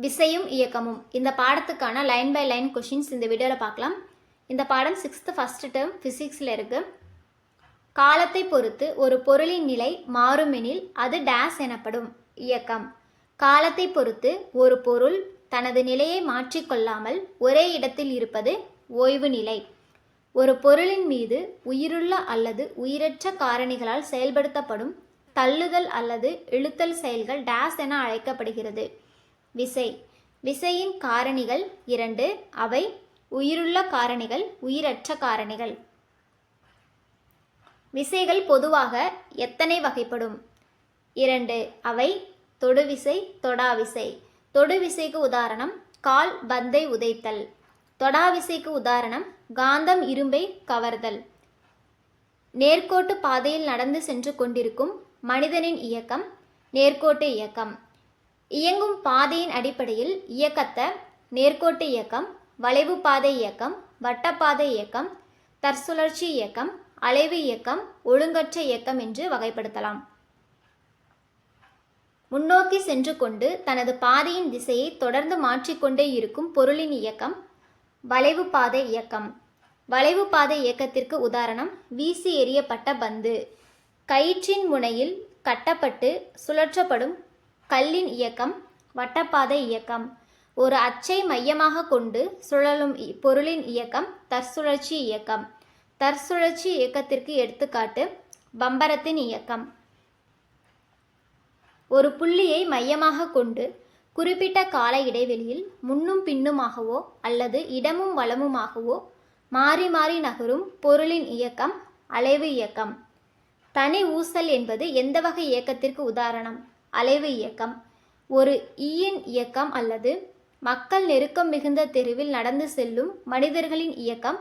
விசையும் இயக்கமும். இந்த பாடத்துக்கான line by line questions இந்த வீடியோவில் பார்க்கலாம். இந்த பாடம் 6th ஃபர்ஸ்ட் டேர்ம் ஃபிசிக்ஸில் இருக்குது. காலத்தை பொறுத்து ஒரு பொருளின் நிலை மாறுமெனில் அது டேஸ் எனப்படும். இயக்கம். காலத்தை பொறுத்து ஒரு பொருள் தனது நிலையை மாற்றிக்கொள்ளாமல் ஒரே இடத்தில் இருப்பது ஓய்வு நிலை. ஒரு பொருளின் மீது உயிருள்ள அல்லது உயிரற்ற காரணிகளால் செயல்படுத்தப்படும் தள்ளுதல் அல்லது இழுத்தல் செயல்கள் டேஸ் என அழைக்கப்படுகிறது. விசை. விசையின் காரணிகள் 2. அவை உயிருள்ள காரணிகள், உயிரற்ற காரணிகள். விசைகள் பொதுவாக எத்தனை வகைப்படும்? 2. அவை தொடுவிசை, தொடாவிசை. தொடுவிசைக்கு உதாரணம் கால் பந்தை உதைத்தல். தொடாவிசைக்கு உதாரணம் காந்தம் இரும்பை கவர்தல். நேர்கோட்டு பாதையில் நடந்து சென்று கொண்டிருக்கும் மனிதனின் இயக்கம் நேர்கோட்டு இயக்கம். இயங்கும் பாதையின் அடிப்படையில் இயக்கத்தை நேர்கோட்டு இயக்கம், வளைவு பாதை இயக்கம், வட்டப்பாதை இயக்கம், தற்சுழற்சி இயக்கம், அலைவு இயக்கம், ஒழுங்கற்ற இயக்கம் என்று வகைப்படுத்தலாம். முன்னோக்கி சென்று கொண்டு தனது பாதையின் திசையை தொடர்ந்து மாற்றிக்கொண்டே இருக்கும் பொருளின் இயக்கம் வளைவு பாதை இயக்கம். வளைவு பாதை இயக்கத்திற்கு உதாரணம் வீசி எறியப்பட்ட பந்து. கயிற்றின் முனையில் கட்டப்பட்டு சுழற்றப்படும் கல்லின் இயக்கம் வட்டப்பாதை இயக்கம். ஒரு அச்சை மையமாக கொண்டு சுழலும் பொருளின் இயக்கம் தற்சுழற்சி இயக்கம். தற்சுழற்சி இயக்கத்திற்கு எடுத்துக்காட்டு பம்பரத்தின் இயக்கம். ஒரு புள்ளியை மையமாக கொண்டு குறிப்பிட்ட கால இடைவெளியில் முன்னும் பின்னுமாகவோ அல்லது இடமும் வலமுமாகவோ மாறி மாறி நகரும் பொருளின் இயக்கம் அலைவு இயக்கம். தனி ஊசல் என்பது எந்த வகை இயக்கத்திற்கு உதாரணம்? அலைவு இயக்கம். ஒரு ஈயின் இயக்கம் அல்லது மக்கள் நெருக்கம் மிகுந்த தெருவில் நடந்து செல்லும் மனிதர்களின் இயக்கம்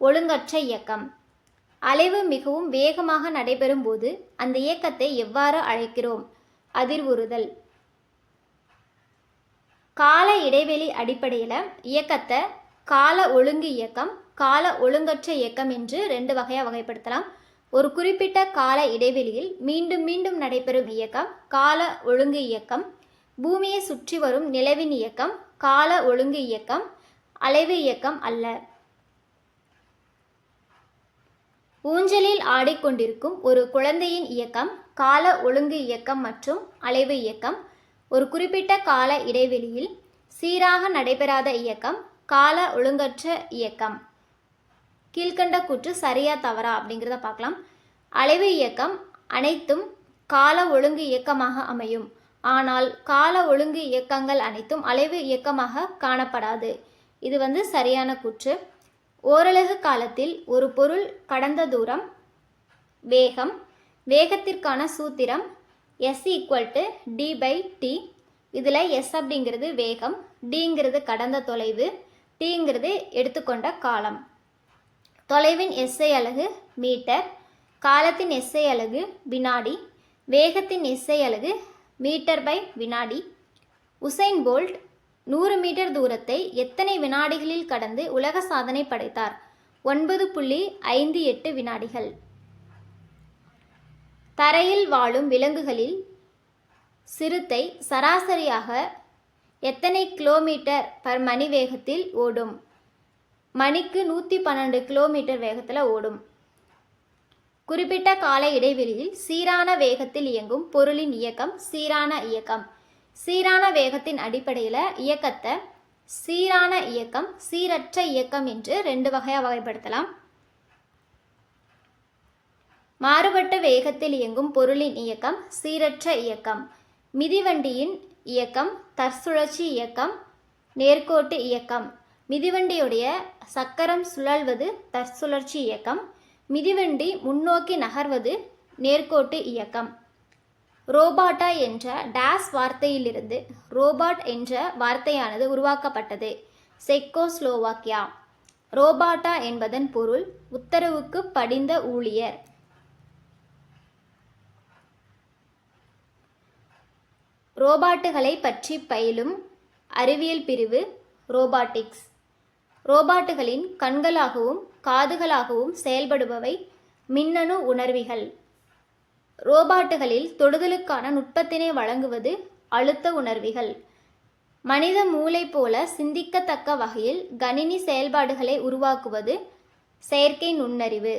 ஒழுங்கற்ற இயக்கம். அலைவு மிகவும் வேகமாக நடைபெறும் போது அந்த இயக்கத்தை எவ்வாறு அழைக்கிறோம்? அதிர்வுறுதல். கால இடைவெளி அடிப்படையில் இயக்கத்தை கால ஒழுங்கு இயக்கம், கால ஒழுங்கற்ற இயக்கம் என்று 2 வகையாக வகைப்படுத்தலாம். ஒரு குறிப்பிட்ட கால இடைவெளியில் மீண்டும் மீண்டும் நடைபெறும் இயக்கம் கால ஒழுங்கு இயக்கம். பூமியை சுற்றி வரும் நிலவின் இயக்கம் கால ஒழுங்கு இயக்கம், அலைவு இயக்கம் அல்ல. ஊஞ்சலில் ஆடிக்கொண்டிருக்கும் ஒரு குழந்தையின் இயக்கம் கால ஒழுங்கு இயக்கம் மற்றும் அலைவு இயக்கம். ஒரு குறிப்பிட்ட கால இடைவெளியில் சீராக நடைபெறாத இயக்கம் கால ஒழுங்கற்ற இயக்கம். கீழ்கண்ட கூற்று சரியா தவறா அப்படிங்கிறத பார்க்கலாம். அலைவு இயக்கம் அனைத்தும் கால ஒழுங்கு இயக்கமாக அமையும். ஆனால் கால ஒழுங்கு இயக்கங்கள் அனைத்தும் அலைவு இயக்கமாக காணப்படாது. இது சரியான கூற்று. ஓரலகு காலத்தில் ஒரு பொருள் கடந்த தூரம் வேகம். வேகத்திற்கான சூத்திரம் S=d/t. இதில் S அப்படிங்கிறது வேகம், டிங்கிறது கடந்த தொலைவு, டிங்கிறது எடுத்துக்கொண்ட காலம். தொலைவின் SI அலகு மீட்டர், காலத்தின் SI அலகு வினாடி, வேகத்தின் SI அலகு மீட்டர்/வினாடி. உசைன் போல்ட் 100 மீட்டர் தூரத்தை எத்தனை வினாடிகளில் கடந்து உலக சாதனை படைத்தார்? 9.58 வினாடிகள். தரையில் வாழும் விலங்குகளில் சிறுத்தை சராசரியாக எத்தனை கிலோமீட்டர்/மணி வேகத்தில் ஓடும்? மணிக்கு 112 கிலோமீட்டர் வேகத்தில் ஓடும். குறிப்பிட்ட கால இடைவெளியில் சீரான வேகத்தில் இயங்கும் பொருளின் இயக்கம் சீரான இயக்கம். சீரான வேகத்தின் அடிப்படையில் இயக்கத்தை சீரான இயக்கம், சீரற்ற இயக்கம் என்று 2 வகையாக வகைப்படுத்தலாம். மாறுபட்ட வேகத்தில் இயங்கும் பொருளின் இயக்கம் சீரற்ற இயக்கம். மிதிவண்டியின் இயக்கம் தற்சுழற்சி இயக்கம், நேர்கோட்டு இயக்கம். மிதிவண்டியுடைய சக்கரம் சுழல்வது தற்சுழற்சி இயக்கம். மிதிவண்டி முன்னோக்கி நகர்வது நேர்கோட்டு இயக்கம். ரோபாட்டா என்ற டேஸ் வார்த்தையிலிருந்து ரோபாட் என்ற வார்த்தையானது உருவாக்கப்பட்டது. செக்கோஸ்லோவாக்கியா. ரோபாட்டா என்பதன் பொருள் உத்தரவுக்கு படிந்த ஊழியர். ரோபாட்டுகளை பற்றி பயிலும் அறிவியல் பிரிவு ரோபாட்டிக்ஸ். ரோபாட்டுகளின் கண்களாகவும் காதுகளாகவும் செயல்படுபவை மின்னணு உணர்விகள். ரோபாட்டுகளில் தொடுதலுக்கான நுட்பத்தினை வழங்குவது அழுத்த உணர்விகள். மனித மூளை போல சிந்திக்கத்தக்க வகையில் கணினி செயல்பாடுகளை உருவாக்குவது செயற்கை நுண்ணறிவு.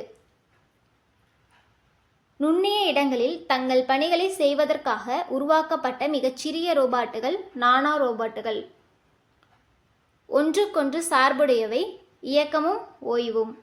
நுண்ணிய இடங்களில் தங்கள் பணிகளை செய்வதற்காக உருவாக்கப்பட்ட மிகச்சிறிய ரோபாட்டுகள் நானோ ரோபாட்டுகள். ஒன்றுக்கொன்று சார்புடையவை, இயக்கமும் ஓய்வும்.